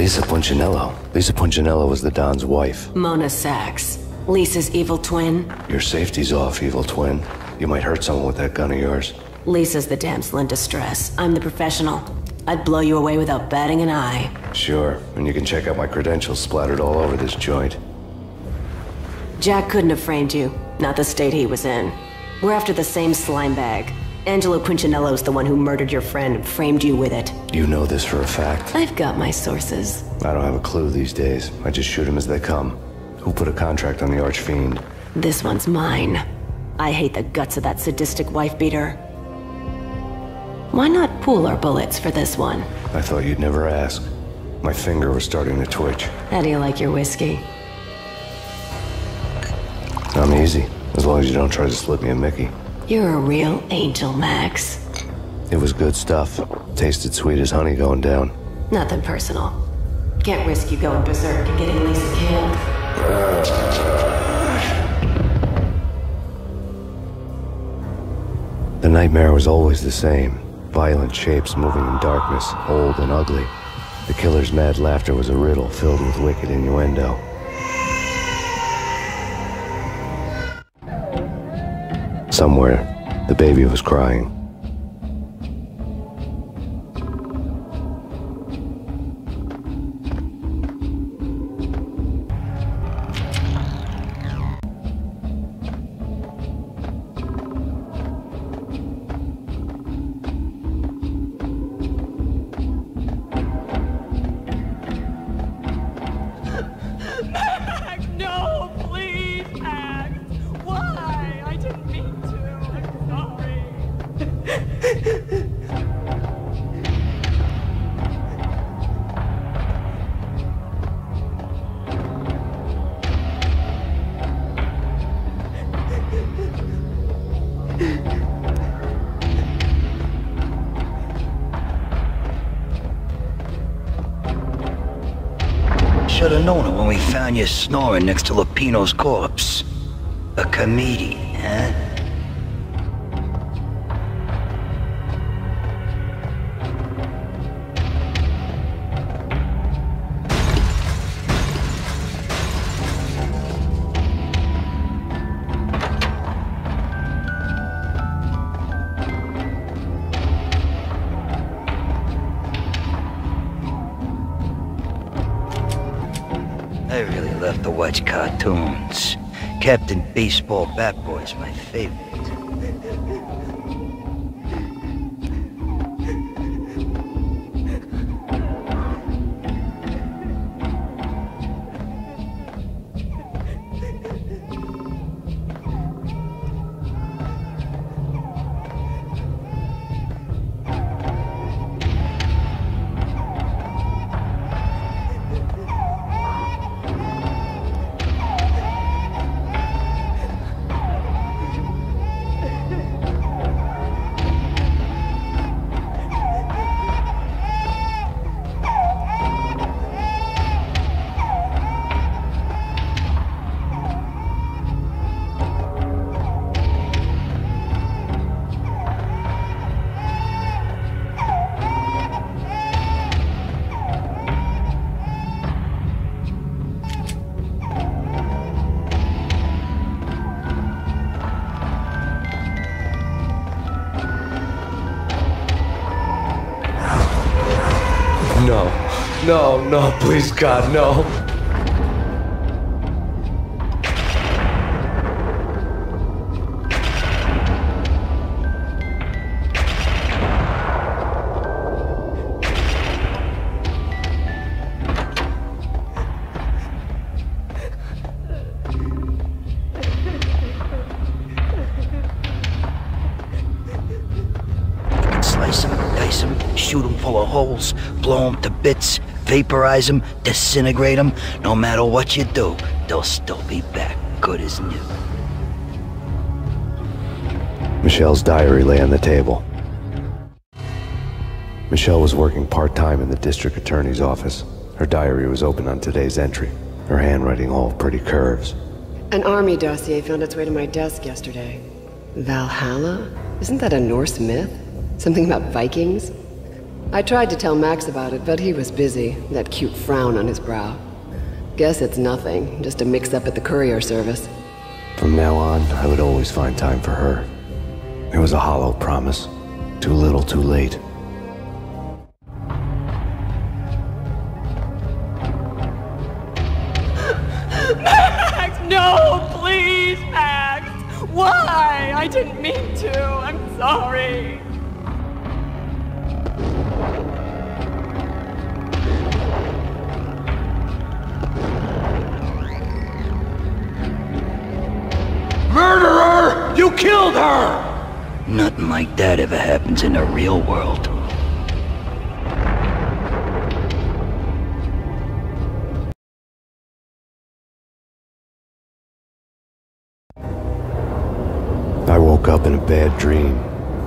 Lisa Punchinello. Lisa Punchinello was the Don's wife. Mona Sachs. Lisa's evil twin. Your safety's off, evil twin. You might hurt someone with that gun of yours. Lisa's the damsel in distress. I'm the professional. I'd blow you away without batting an eye. Sure, and you can check out my credentials splattered all over this joint. Jack couldn't have framed you. Not the state he was in. We're after the same slime bag. Angelo Punchinello's the one who murdered your friend and framed you with it. You know this for a fact? I've got my sources. I don't have a clue these days. I just shoot them as they come. Who put a contract on the Archfiend? This one's mine. I hate the guts of that sadistic wife-beater. Why not pool our bullets for this one? I thought you'd never ask. My finger was starting to twitch. How do you like your whiskey? I'm easy, as long as you don't try to slip me a Mickey. You're a real angel, Max. It was good stuff. Tasted sweet as honey going down. Nothing personal. Can't risk you going berserk and getting Lisa killed. The nightmare was always the same. Violent shapes moving in darkness, old and ugly. The killer's mad laughter was a riddle filled with wicked innuendo. Somewhere, the baby was crying. Should've known it when we found you snoring next to Lupino's corpse. A comedian, huh? I really love to watch cartoons. Captain Baseball Bat Boy's my favorite. No, please God, no. Slice them, dice them, shoot them full of holes, blow them to bits, vaporize them, disintegrate them. No matter what you do, they'll still be back, good as new. Michelle's diary lay on the table. Michelle was working part-time in the district attorney's office. Her diary was open on today's entry, her handwriting all pretty curves. An army dossier found its way to my desk yesterday. Valhalla? Isn't that a Norse myth? Something about Vikings? I tried to tell Max about it, but he was busy, that cute frown on his brow. Guess it's nothing, just a mix-up at the courier service. From now on, I would always find time for her. It was a hollow promise. Too little, too late. Max! No! Please, Max! Why? I didn't mean to. I'm sorry. Murderer! You killed her! Nothing like that ever happens in the real world. I woke up in a bad dream.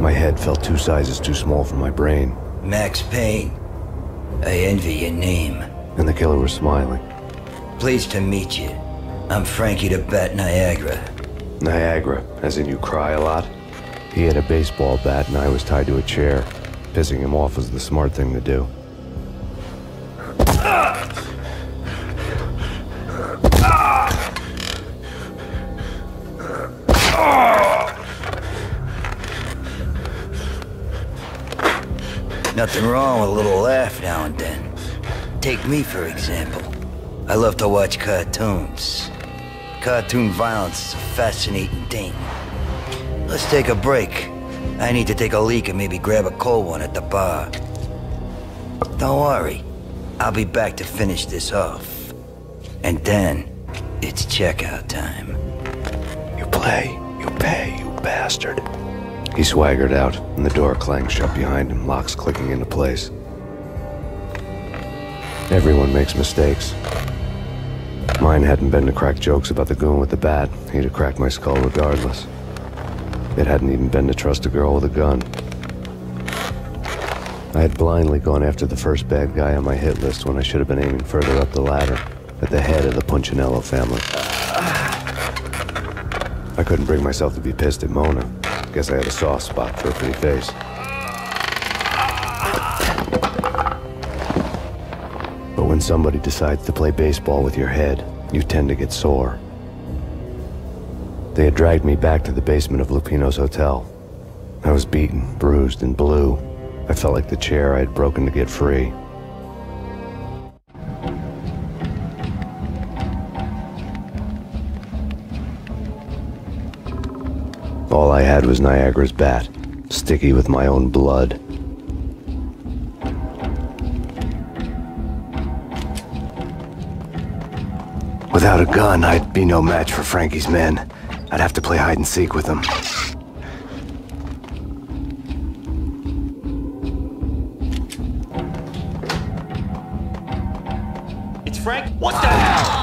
My head felt 2 sizes too small for my brain. Max Payne. I envy your name. And the killer was smiling. Pleased to meet you. I'm Frankie the Bat Niagara. Niagara, as in you cry a lot? He had a baseball bat and I was tied to a chair. Pissing him off was the smart thing to do. Nothing wrong with a little laugh now and then. Take me, for example. I love to watch cartoons. Cartoon violence is a fascinating thing. Let's take a break. I need to take a leak and maybe grab a cold one at the bar. Don't worry. I'll be back to finish this off. And then, it's checkout time. You play, you pay, you bastard. He swaggered out, and the door clanged shut behind him, locks clicking into place. Everyone makes mistakes. Mine hadn't been to crack jokes about the goon with the bat. He'd have cracked my skull regardless. It hadn't even been to trust a girl with a gun. I had blindly gone after the first bad guy on my hit list when I should have been aiming further up the ladder, at the head of the Punchinello family. I couldn't bring myself to be pissed at Mona. Guess I had a soft spot for her pretty face. But when somebody decides to play baseball with your head, you tend to get sore. They had dragged me back to the basement of Lupino's hotel. I was beaten, bruised, and blue. I felt like the chair I had broken to get free. All I had was Niagara's bat, sticky with my own blood. Without a gun, I'd be no match for Frankie's men. I'd have to play hide and seek with them. It's Frank? What the hell?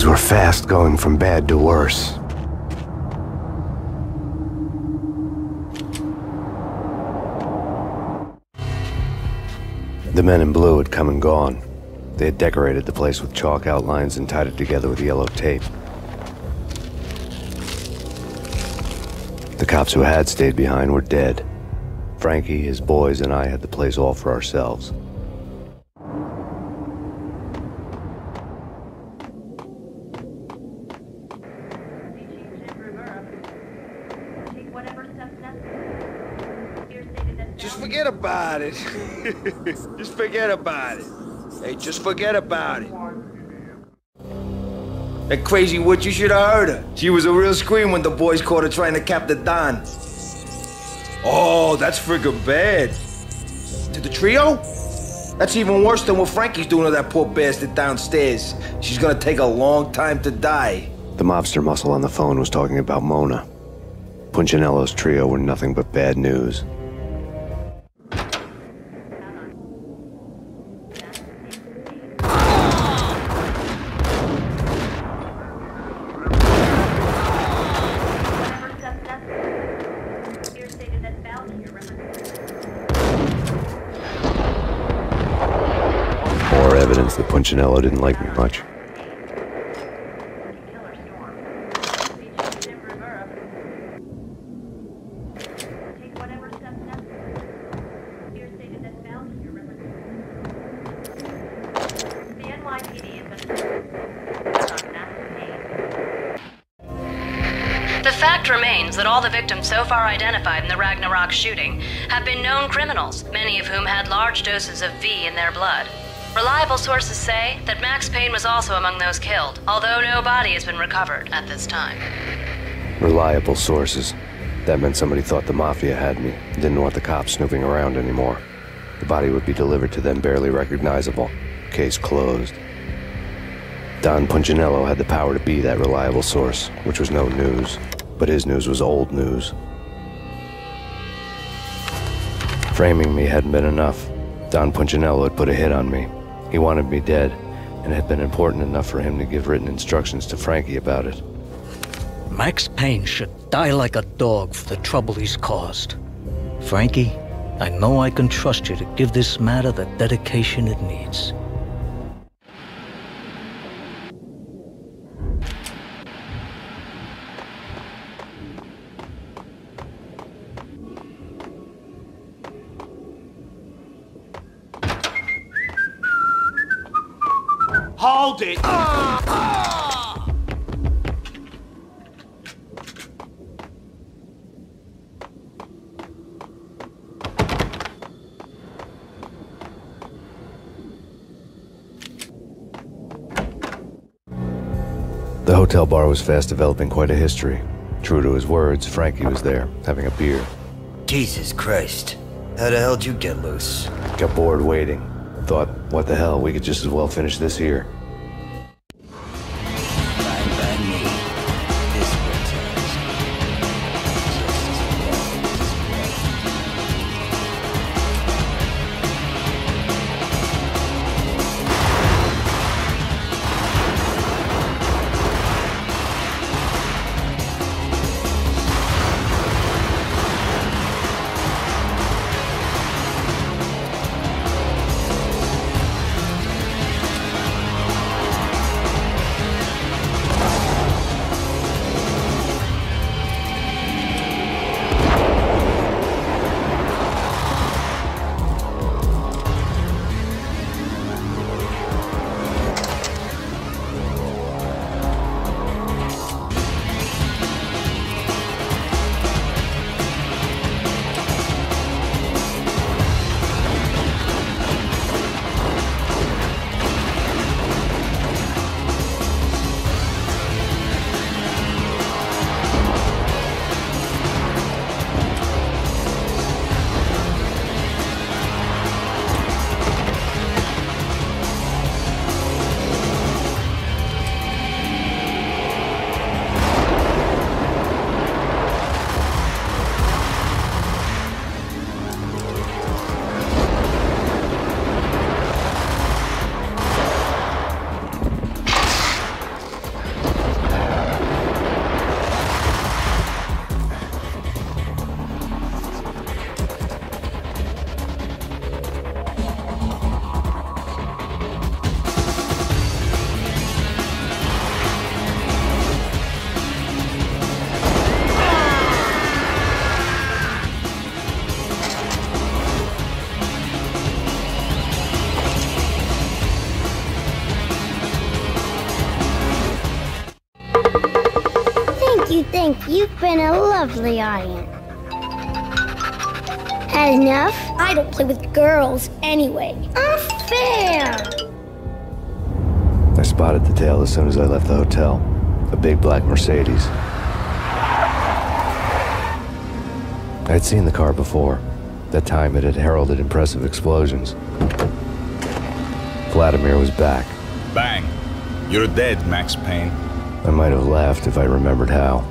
Things were fast going from bad to worse. The men in blue had come and gone. They had decorated the place with chalk outlines and tied it together with yellow tape. The cops who had stayed behind were dead. Frankie, his boys, and I had the place all for ourselves. Just forget about it. Just forget about it. Hey, just forget about it. That crazy witch, you should have heard her. She was a real scream when the boys caught her trying to cap the Don. Oh, that's friggin' bad. To the trio? That's even worse than what Frankie's doing to that poor bastard downstairs. She's gonna take a long time to die. The mobster muscle on the phone was talking about Mona. Punchinello's trio were nothing but bad news. More evidence that Punchinello didn't like me much. The fact remains that all the victims so far identified in the Ragnarok shooting have been known criminals, many of whom had large doses of V in their blood. Reliable sources say that Max Payne was also among those killed, although no body has been recovered at this time. Reliable sources. That meant somebody thought the Mafia had me, didn't want the cops snooping around anymore. The body would be delivered to them barely recognizable. Case closed. Don Punchinello had the power to be that reliable source, which was no news. But his news was old news. Framing me hadn't been enough. Don Punchinello had put a hit on me. He wanted me dead, and it had been important enough for him to give written instructions to Frankie about it. Max Payne should die like a dog for the trouble he's caused. Frankie, I know I can trust you to give this matter the dedication it needs. Hold it! The hotel bar was fast developing quite a history. True to his words, Frankie was there, having a beer. Jesus Christ. How the hell did you get loose? Got bored waiting. Thought, what the hell, we could just as well finish this here. Fine by me. This returns. think you've been a lovely audience. Had enough? I don't play with girls anyway. Unfair! I spotted the tail as soon as I left the hotel. A big black Mercedes. I'd seen the car before. That time it had heralded impressive explosions. Vladimir was back. Bang! You're dead, Max Payne. I might have laughed if I remembered how.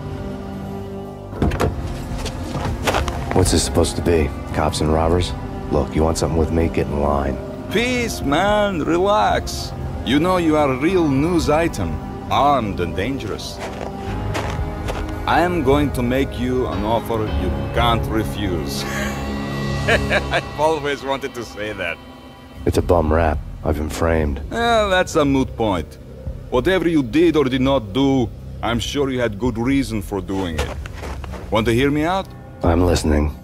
What's this supposed to be? Cops and robbers? Look, you want something with me? Get in line. Peace, man. Relax. You know you are a real news item. Armed and dangerous. I am going to make you an offer you can't refuse. I've always wanted to say that. It's a bum rap. I've been framed. That's a moot point. Whatever you did or did not do, I'm sure you had good reason for doing it. Want to hear me out? I'm listening.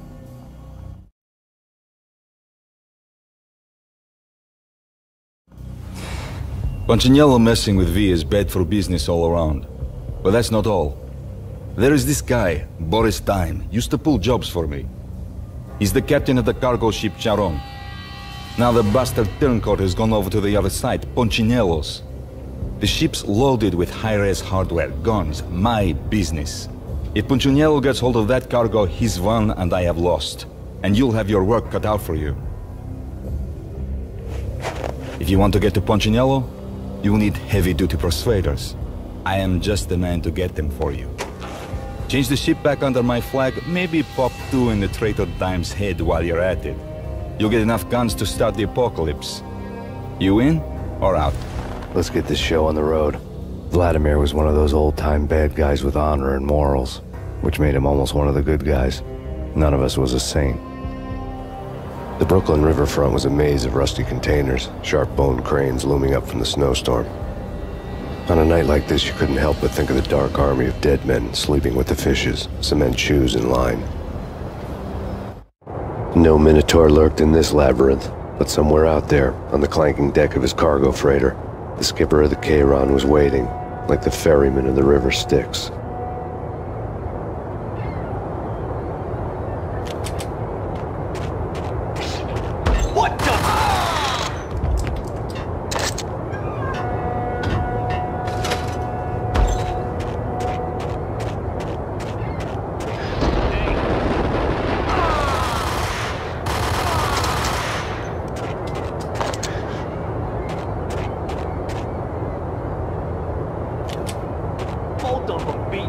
Punchinello messing with V is bad for business all around. But that's not all. There is this guy, Boris Time, used to pull jobs for me. He's the captain of the cargo ship Charon. Now the bastard turncoat has gone over to the other side, Punchinello's. The ship's loaded with high-res hardware, guns, my business. If Punchinello gets hold of that cargo, he's won and I have lost. And you'll have your work cut out for you. If you want to get to Punchinello, you will need heavy-duty persuaders. I am just the man to get them for you. Change the ship back under my flag, maybe pop 2 in the traitor Dime's head while you're at it. You'll get enough guns to start the apocalypse. You in or out? Let's get this show on the road. Vladimir was one of those old-time bad guys with honor and morals, which made him almost one of the good guys. None of us was a saint. The Brooklyn riverfront was a maze of rusty containers, sharp-boned cranes looming up from the snowstorm. On a night like this, you couldn't help but think of the dark army of dead men sleeping with the fishes, cement shoes in line. No Minotaur lurked in this labyrinth, but somewhere out there, on the clanking deck of his cargo freighter, the skipper of the Chiron was waiting, like the ferryman of the river Styx. What the? Both of them beat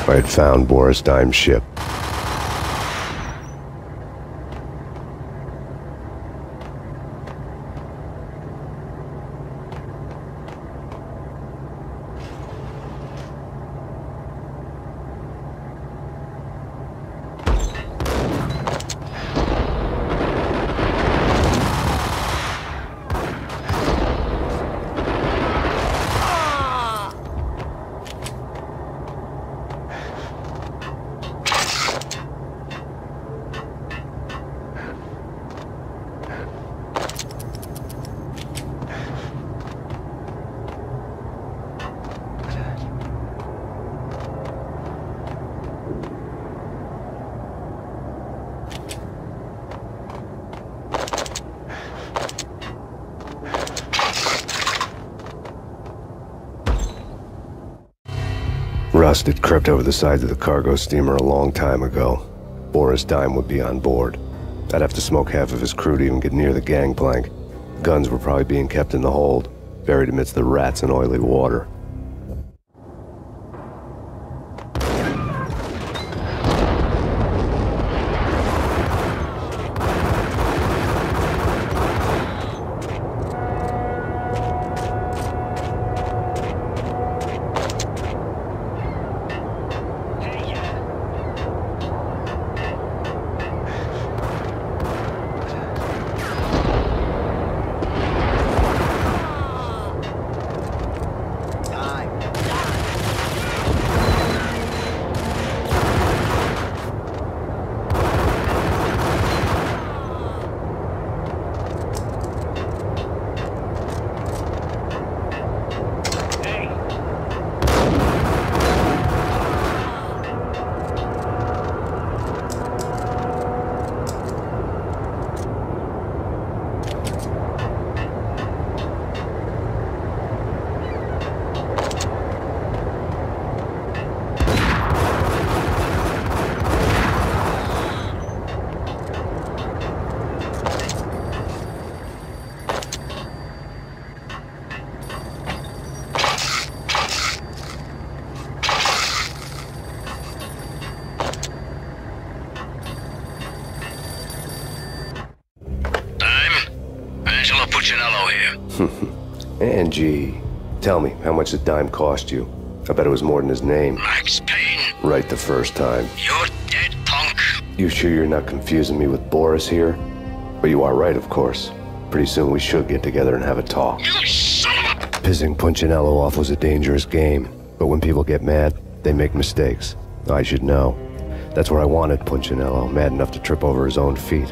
I had found Boris Dime's ship. Rust had crept over the sides of the cargo steamer a long time ago. Boris Dime would be on board. I'd have to smoke half of his crew to even get near the gangplank. Guns were probably being kept in the hold, buried amidst the rats and oily water. Angie, tell me, how much did Dime cost you? I bet it was more than his name. Max Payne. Right the first time. You're dead, punk. You sure you're not confusing me with Boris here? But you are right, of course. Pretty soon we should get together and have a talk. You son of a... Pissing Punchinello off was a dangerous game, but when people get mad, they make mistakes. I should know. That's where I wanted Punchinello, mad enough to trip over his own feet,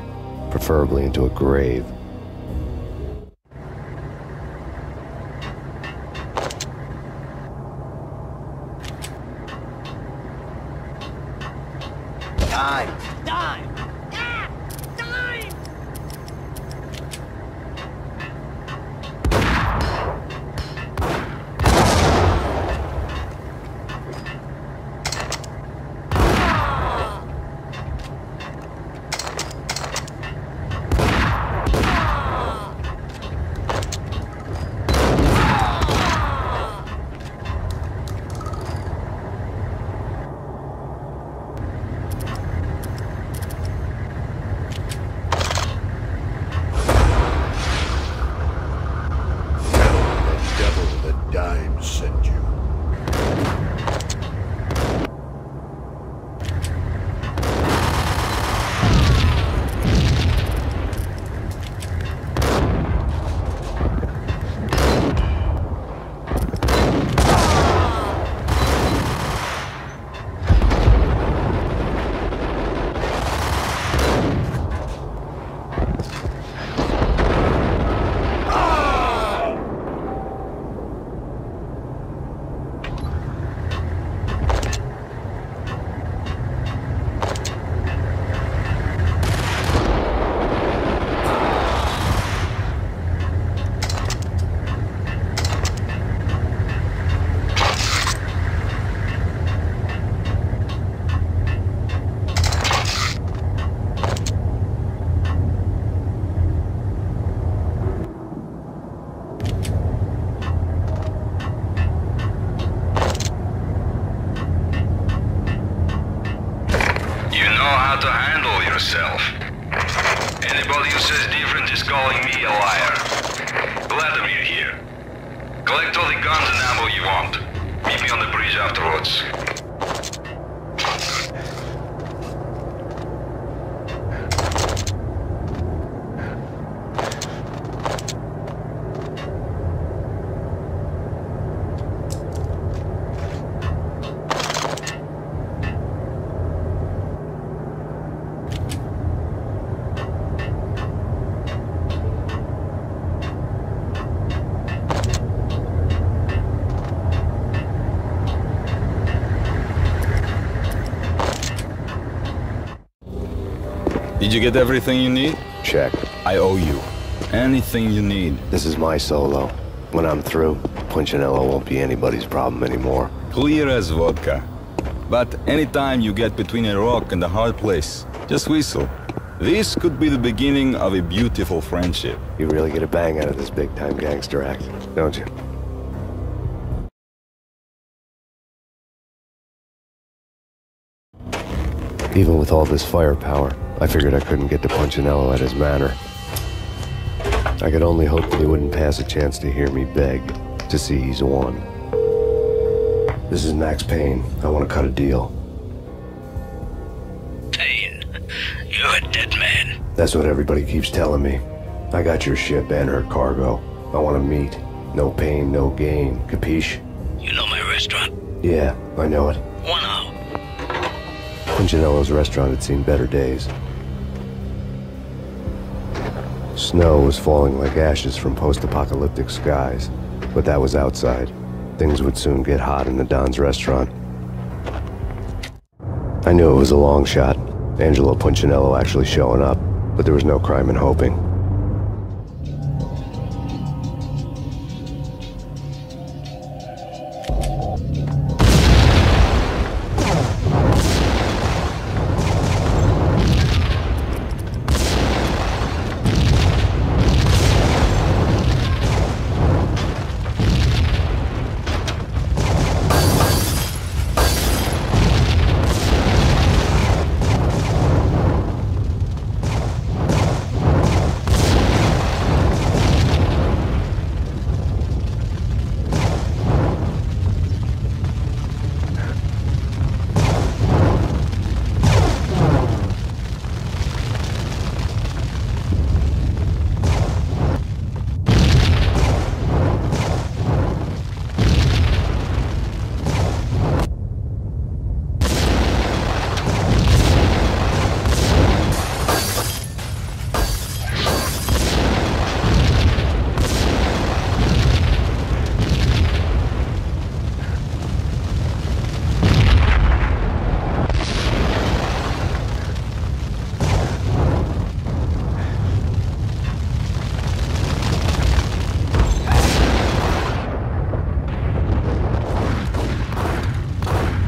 preferably into a grave. yourself. Anybody who says different is calling me a liar. Glad of you here. Collect all the guns and ammo you want. Meet me on the bridge afterwards. Did you get everything you need? Check. I owe you. Anything you need. This is my solo. When I'm through, Punchinello won't be anybody's problem anymore. Clear as vodka. But anytime you get between a rock and a hard place, just whistle. This could be the beginning of a beautiful friendship. You really get a bang out of this big-time gangster act, don't you? Even with all this firepower, I figured I couldn't get to Punchinello at his manor. I could only hope that he wouldn't pass a chance to hear me beg to see he's won. This is Max Payne. I want to cut a deal. Payne, you're a dead man. That's what everybody keeps telling me. I got your ship and her cargo. I want to meet. No pain, no gain. Capiche? You know my restaurant? Yeah, I know it. 1 hour. Punchinello's restaurant had seen better days. Snow was falling like ashes from post-apocalyptic skies, but that was outside. Things would soon get hot in the Don's restaurant. I knew it was a long shot, Angelo Punchinello actually showing up, but there was no crime in hoping.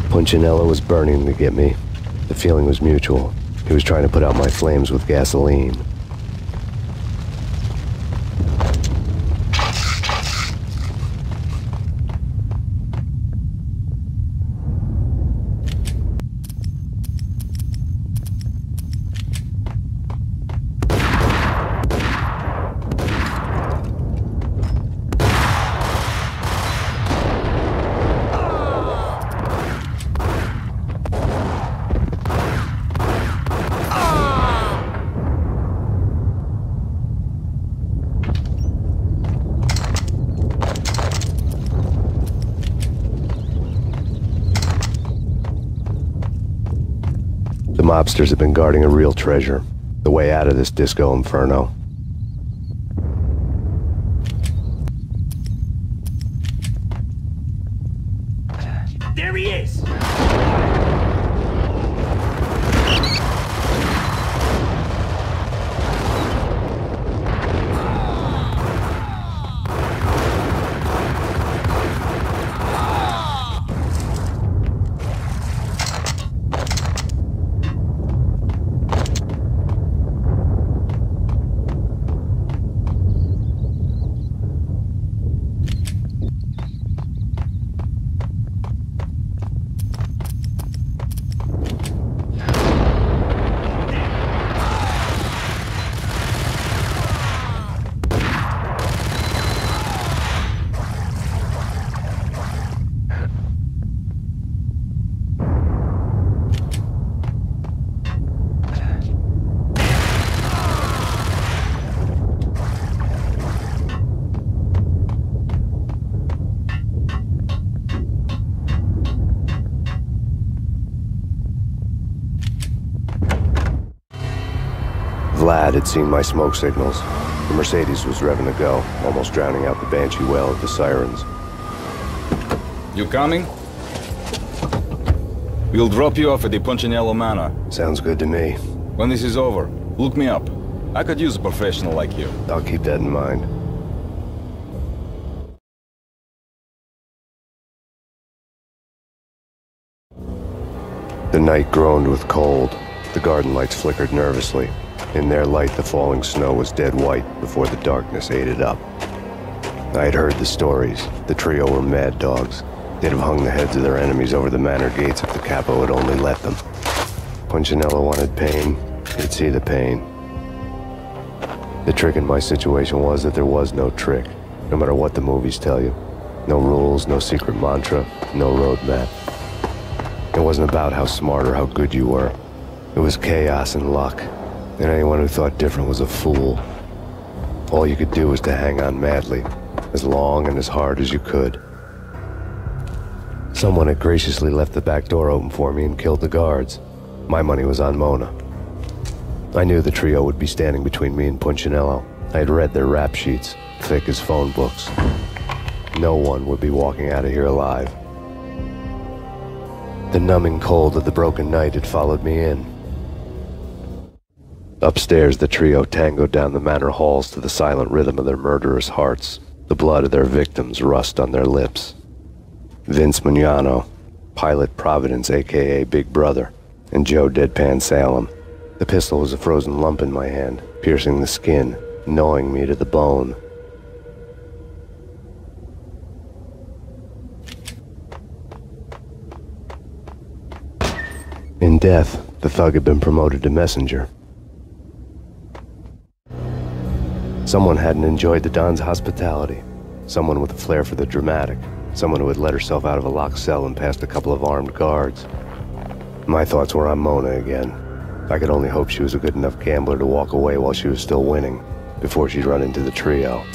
Punchinello was burning to get me. The feeling was mutual. He was trying to put out my flames with gasoline. The mobsters have been guarding a real treasure, the way out of this disco inferno. There he is! Dad had seen my smoke signals. The Mercedes was revving to go, almost drowning out the banshee wail of the sirens. You coming? We'll drop you off at the Punchinello Manor. Sounds good to me. When this is over, look me up. I could use a professional like you. I'll keep that in mind. The night groaned with cold. The garden lights flickered nervously. In their light, the falling snow was dead white before the darkness ate it up. I had heard the stories. The trio were mad dogs. They'd have hung the heads of their enemies over the manor gates if the capo had only let them. Punchinello wanted Payne. He'd see the pain. The trick in my situation was that there was no trick, no matter what the movies tell you. No rules, no secret mantra, no roadmap. It wasn't about how smart or how good you were. It was chaos and luck, and anyone who thought different was a fool. All you could do was to hang on madly, as long and as hard as you could. Someone had graciously left the back door open for me and killed the guards. My money was on Mona. I knew the trio would be standing between me and Punchinello. I had read their rap sheets, thick as phone books. No one would be walking out of here alive. The numbing cold of the broken night had followed me in. Upstairs, the trio tangoed down the manor halls to the silent rhythm of their murderous hearts, the blood of their victims rust on their lips. Vince Mugnano, Pilot Providence, a.k.a. Big Brother, and Joe Deadpan Salem. The pistol was a frozen lump in my hand, piercing the skin, gnawing me to the bone. In death, the thug had been promoted to messenger. Someone hadn't enjoyed the Don's hospitality. Someone with a flair for the dramatic. Someone who had let herself out of a locked cell and past a couple of armed guards. My thoughts were on Mona again. I could only hope she was a good enough gambler to walk away while she was still winning, before she'd run into the trio.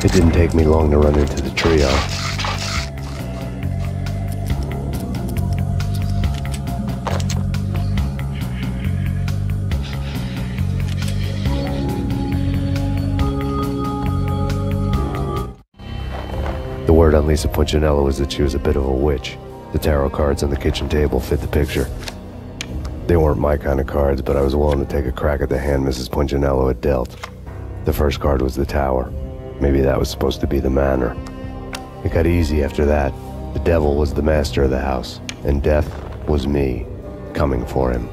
It didn't take me long to run into the trio. The word on Lisa Punchinello was that she was a bit of a witch. The tarot cards on the kitchen table fit the picture. They weren't my kind of cards, but I was willing to take a crack at the hand Mrs. Punchinello had dealt. The first card was the tower. Maybe that was supposed to be the manor. It got easy after that. The devil was the master of the house, and death was me, coming for him.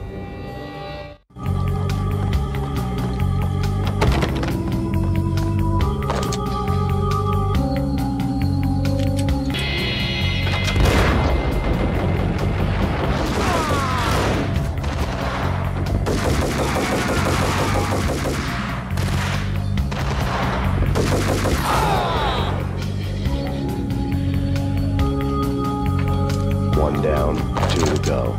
One down, 2 to go.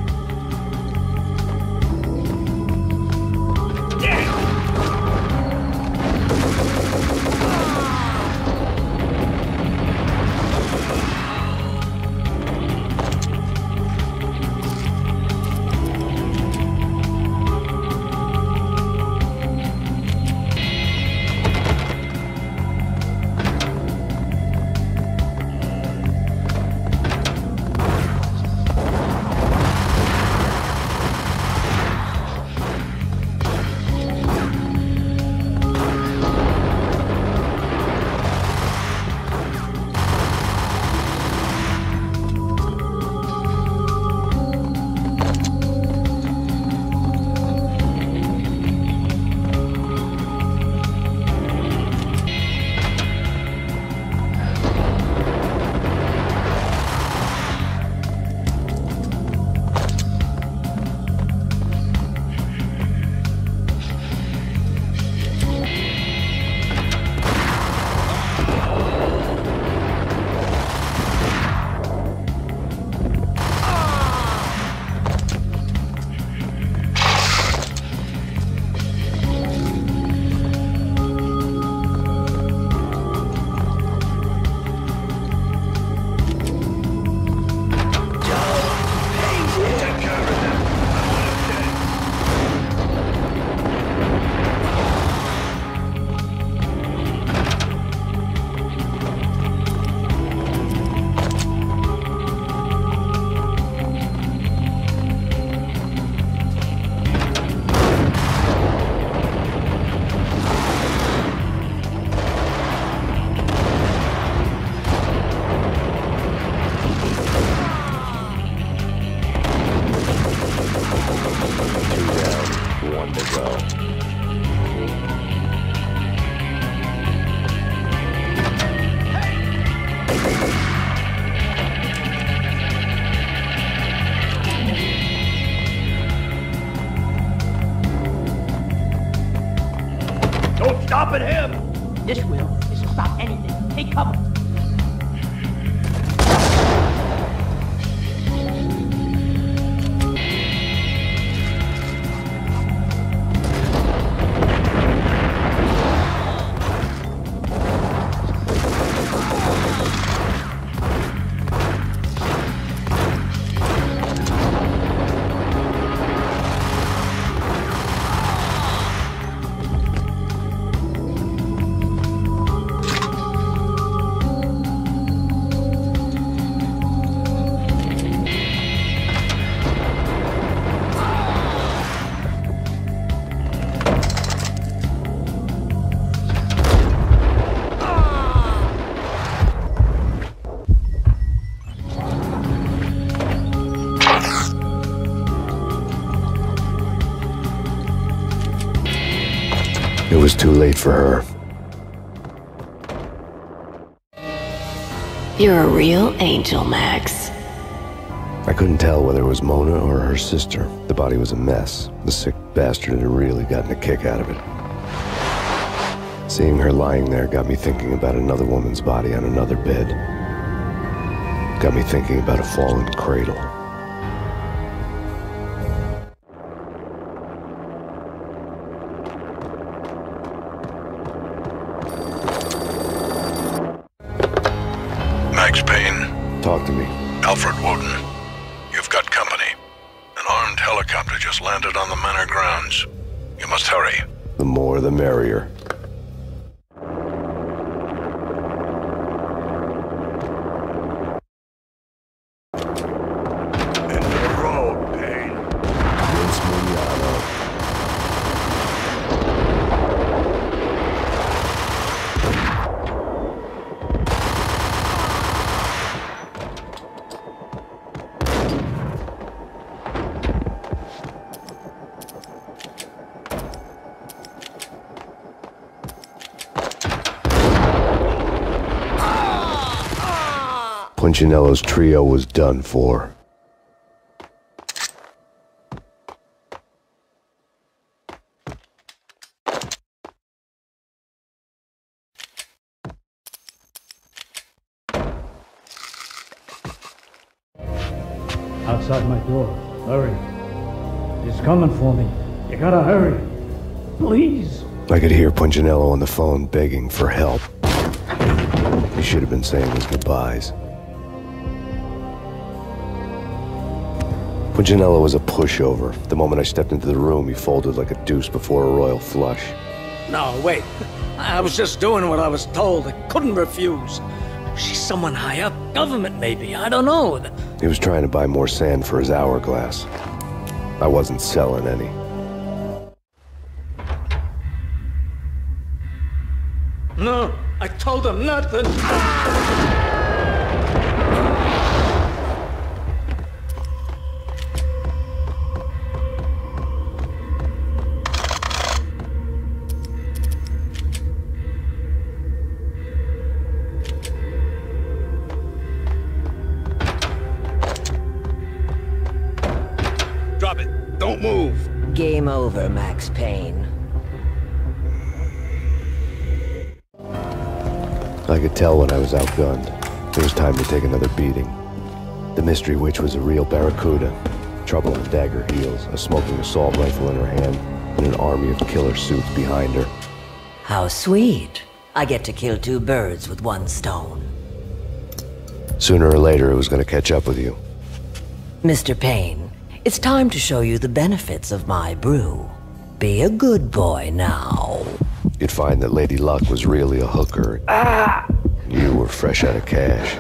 Stopping him! This will. This will stop anything. Take cover. It was too late for her. You're a real angel, Max. I couldn't tell whether it was Mona or her sister. The body was a mess. The sick bastard had really gotten a kick out of it. Seeing her lying there got me thinking about another woman's body on another bed. Got me thinking about a fallen cradle. Max Payne. Talk to me. Alfred Woden. You've got company. An armed helicopter just landed on the manor grounds. You must hurry. The more the merrier. Punchinello's trio was done for. outside my door. Hurry. He's coming for me. You gotta hurry. Please. I could hear Punchinello on the phone begging for help. He should have been saying his goodbyes. Punchinello was a pushover. The moment I stepped into the room, he folded like a deuce before a royal flush. No, wait. I was just doing what I was told. I couldn't refuse. She's someone high up. Government, maybe. I don't know. He was trying to buy more sand for his hourglass. I wasn't selling any. No, I told him nothing. Drop it. Don't move. Game over, Max Payne. I could tell when I was outgunned. It was time to take another beating. The mystery witch was a real barracuda. Trouble on dagger heels, a smoking assault rifle in her hand, and an army of killer suits behind her. How sweet. I get to kill two birds with one stone. Sooner or later, it was going to catch up with you. Mr. Payne, it's time to show you the benefits of my brew. Be a good boy now. You'd find that Lady Luck was really a hooker. You were fresh out of cash.